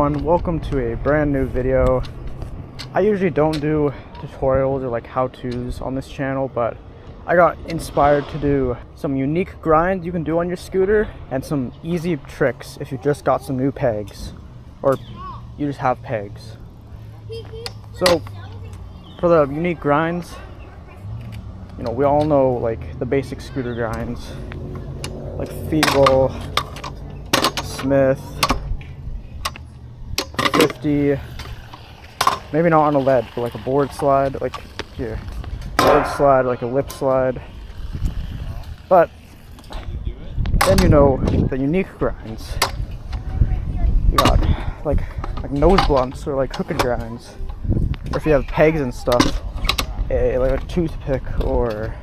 everyone, welcome to a brand new video. I usually don't do tutorials or like how-tos on this channel, but I got inspired to do some unique grinds you can do on your scooter and some easy tricks if you just got some new pegs or you just have pegs. So for the unique grinds, you know, we all know like the basic scooter grinds like Feeble, Smith, 50, maybe not on a lead, but like a board slide, like here, board slide, like a lip slide. But then you know the unique grinds. You got like nose blunts or like hooked grinds, or if you have pegs and stuff, like a toothpick or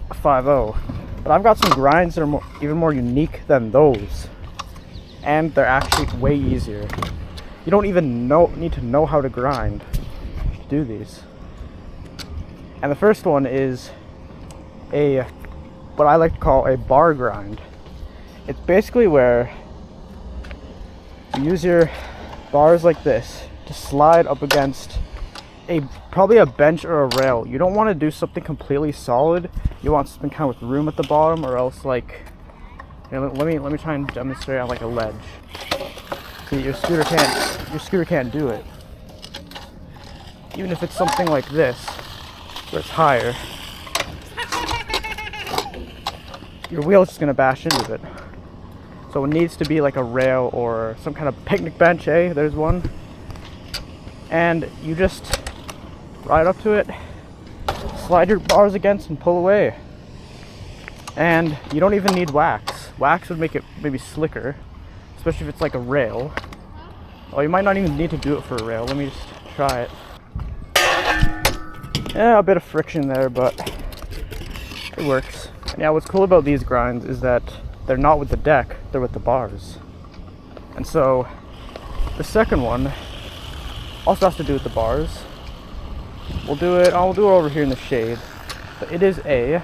a 5-0. But I've got some grinds that are even more unique than those, and they're actually way easier. You don't even need to know how to grind to do these. And the first one is what I like to call a bar grind. It's basically where you use your bars like this to slide up against probably a bench or a rail. You don't want to do something completely solid. You want something kind of with room at the bottom, or else like, you know, let me try and demonstrate on like a ledge. See, your scooter can't do it. Even if it's something like this, where it's higher, your wheel's just gonna bash into it. So it needs to be like a rail or some kind of picnic bench. There's one. And you just ride up to it, slide your bars against, and pull away. And you don't even need wax. Wax would make it maybe slicker, especially if it's like a rail. Oh, you might not even need to do it for a rail. Let me just try it. Yeah, a bit of friction there, but it works. And yeah, what's cool about these grinds is that they're not with the deck, they're with the bars. And so the second one also has to do with the bars. I'll do it over here in the shade. But it is a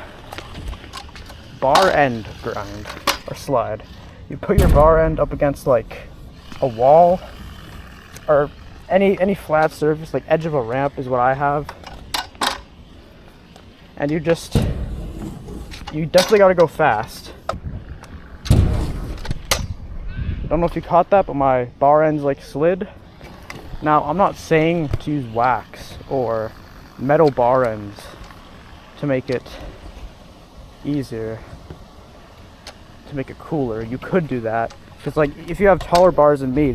bar end grind or slide. You put your bar end up against like a wall or any flat surface, like edge of a ramp is what I have. And you definitely gotta go fast. Don't know if you caught that, but my bar end's like slid. Now, I'm not saying to use wax or metal bar ends to make it easier, to make it cooler. You could do that, because like if you have taller bars than me,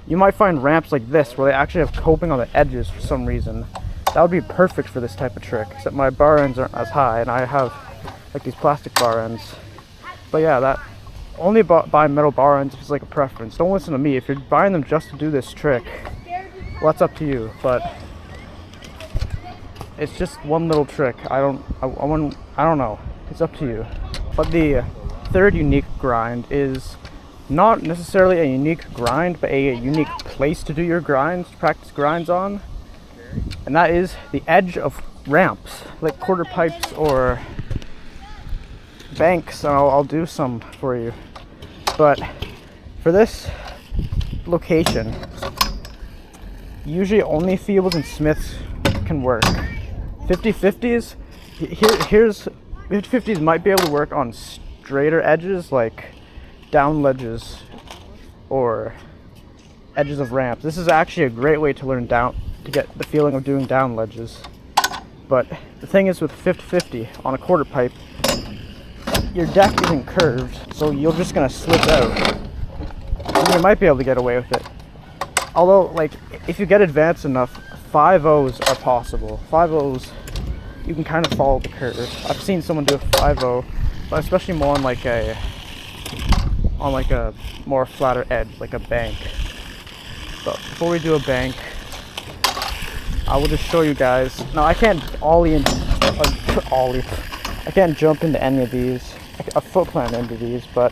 you might find ramps like this where they actually have coping on the edges for some reason. That would be perfect for this type of trick, except my bar ends aren't as high and I have like these plastic bar ends. But yeah, that only buy metal bar ends if it's like a preference. Don't listen to me. If you're buying them just to do this trick, well, that's up to you. But it's just one little trick. I don't know. It's up to you. But the third unique grind is not necessarily a unique grind, but a unique place to do your grinds, to practice grinds on. And that is the edge of ramps, like quarter pipes or banks. I'll do some for you. But for this location, usually only Feebles and Smiths can work. 50/50s, here's 50/50s might be able to work on straighter edges like down ledges or edges of ramps. This is actually a great way to learn to get the feeling of doing down ledges. But the thing is with 50/50 on a quarter pipe, your deck isn't curved, so you're just gonna slip out. And you might be able to get away with it. Although, like, if you get advanced enough, 5-0s are possible. 5-0s, you can kind of follow the curve. I've seen someone do a 5-0, but especially more on like a more flatter edge, like a bank. But before we do a bank, I will just show you guys. Now I can't I can't jump into any of these. I foot plant into these, but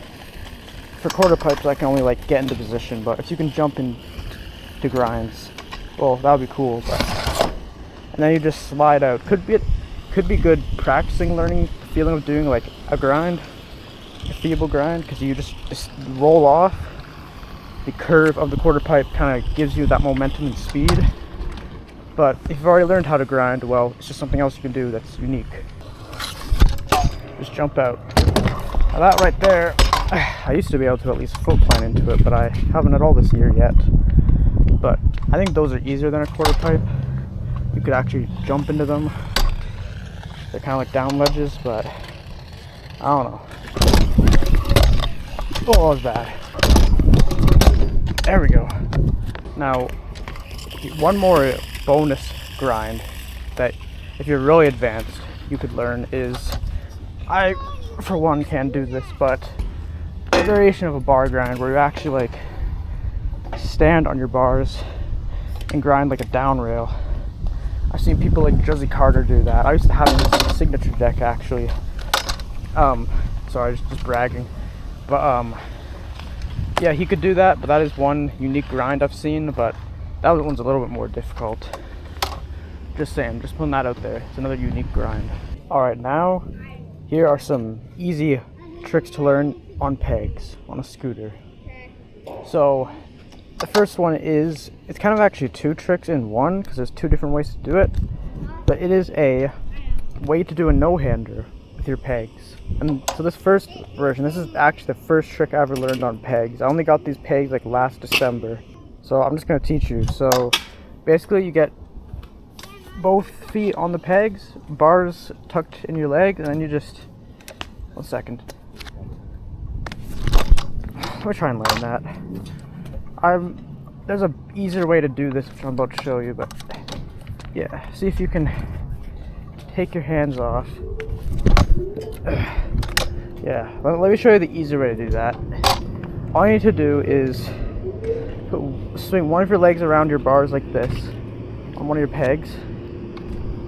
for quarter pipes I can only like get into position. But if you can jump into grinds, well, that would be cool. But and then you just slide out. Could be good practicing, learning the feeling of doing like a grind, a Feeble grind, because you just roll off the curve of the quarter pipe kind of gives you that momentum and speed. But if you've already learned how to grind, well, it's just something else you can do that's unique. Just jump out. Now that right there, I used to be able to at least foot plant into it, but I haven't at all this year yet. But I think those are easier than a quarter pipe. You could actually jump into them. They're kind of like down ledges, but I don't know. Oh, that was bad. There we go. Now, one more bonus grind that if you're really advanced you could learn is, I for one can't do this, but a variation of a bar grind where you actually like stand on your bars and grind like a down rail. I've seen people like Jersey Carter do that. I used to have his signature deck actually. Sorry, just bragging. But yeah, he could do that, but that is one unique grind I've seen, but that one's a little bit more difficult. Just saying, just putting that out there. It's another unique grind. Alright, now here are some easy tricks to learn on pegs on a scooter. So the first one is, it's kind of actually two tricks in one because there's two different ways to do it, but it is a way to do a no-hander with your pegs. And so this first version, this is actually the first trick I ever learned on pegs. I only got these pegs like last December, so I'm just going to teach you. So basically you get both feet on the pegs, bars tucked in your legs, and then you just, one second, let me try and learn that. There's a easier way to do this which I'm about to show you, but yeah, see if you can take your hands off. Yeah, let me show you the easier way to do that. All you need to do is swing one of your legs around your bars like this on one of your pegs.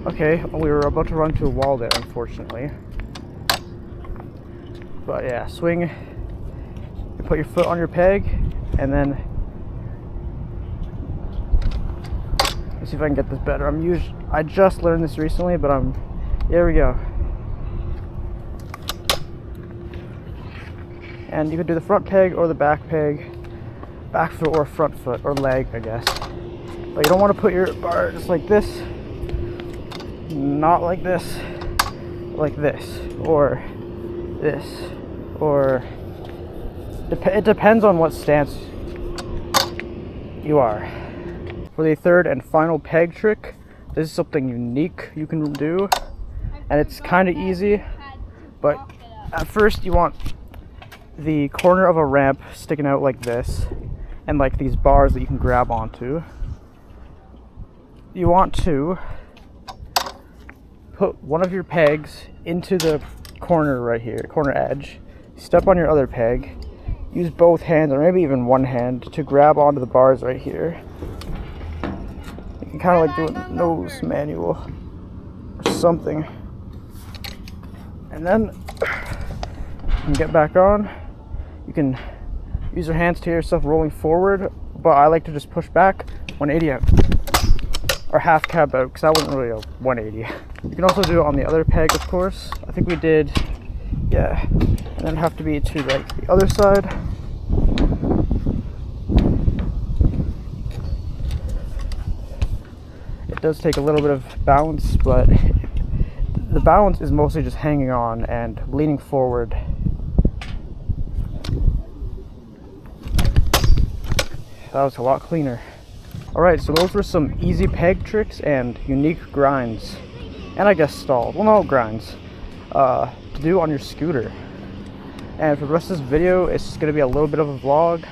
Okay, we were about to run to a wall there, unfortunately. But yeah, swing, you put your foot on your peg, and then, let's see if I can get this better. I just learned this recently, but there we go. And you could do the front peg or the back peg, back foot or front foot, or leg, I guess. But you don't want to put your bar just like this, not like this, like this, or this, or it depends on what stance you are. For the third and final peg trick, this is something unique you can do, and it's kind of easy, but at first you want the corner of a ramp sticking out like this, and like these bars that you can grab onto. You want to put one of your pegs into the corner right here, corner edge, step on your other peg, use both hands or maybe even one hand to grab onto the bars right here. You can kind of like do a nose manual or something, and then you can get back on. You can use your hands to hear yourself rolling forward, but I like to just push back 180 out, or half cab out, because that wasn't really a 180. You can also do it on the other peg, of course. I think we did, yeah, and then have to be to like the other side. It does take a little bit of balance, but the balance is mostly just hanging on and leaning forward. That was a lot cleaner. Alright, so those were some easy peg tricks and unique grinds, and I guess stalls, well no, grinds, to do on your scooter. And for the rest of this video, it's just going to be a little bit of a vlog.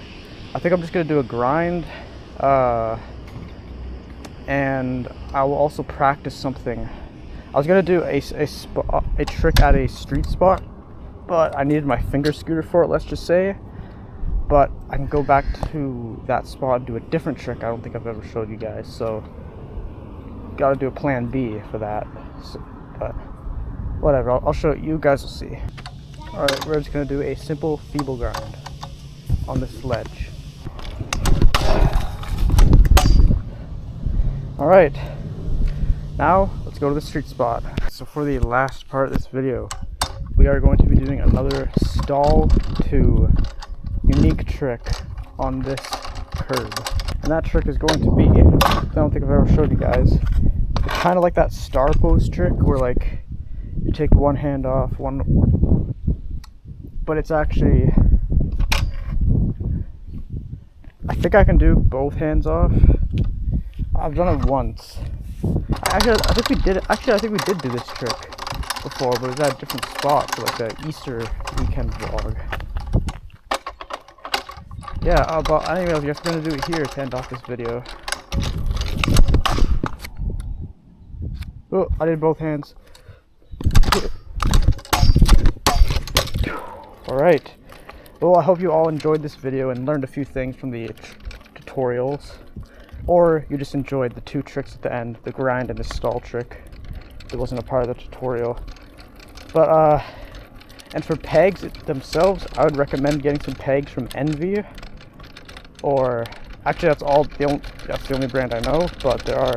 I think I'm just going to do a grind, and I will also practice something. I was going to do a trick at a street spot, but I needed my finger scooter for it, let's just say. But I can go back to that spot and do a different trick I don't think I've ever showed you guys, so gotta do a plan B for that. So, but whatever, I'll show it, you guys will see. Alright, we're just gonna do a simple feeble grind on this ledge. Alright, now let's go to the street spot. So for the last part of this video, we are going to be doing another stall 2 unique trick on this curb. And that trick is going to be, I don't think I've ever showed you guys, it's kind of like that star pose trick where like you take one hand off, but it's actually, I think I can do both hands off. I've done it once. I think we did do this trick before, but it was at a different spot for like the Easter weekend vlog. Yeah, but anyways, I guess we're gonna do it here to end off this video. Oh, I did both hands. Alright. Well, I hope you all enjoyed this video and learned a few things from the tutorials. Or you just enjoyed the two tricks at the end, the grind and the stall trick. It wasn't a part of the tutorial. But, and for pegs themselves, I would recommend getting some pegs from Envy. Or, actually that's the only brand I know, but there are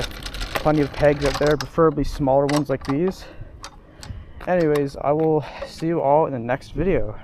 plenty of pegs out there, preferably smaller ones like these. Anyways, I will see you all in the next video.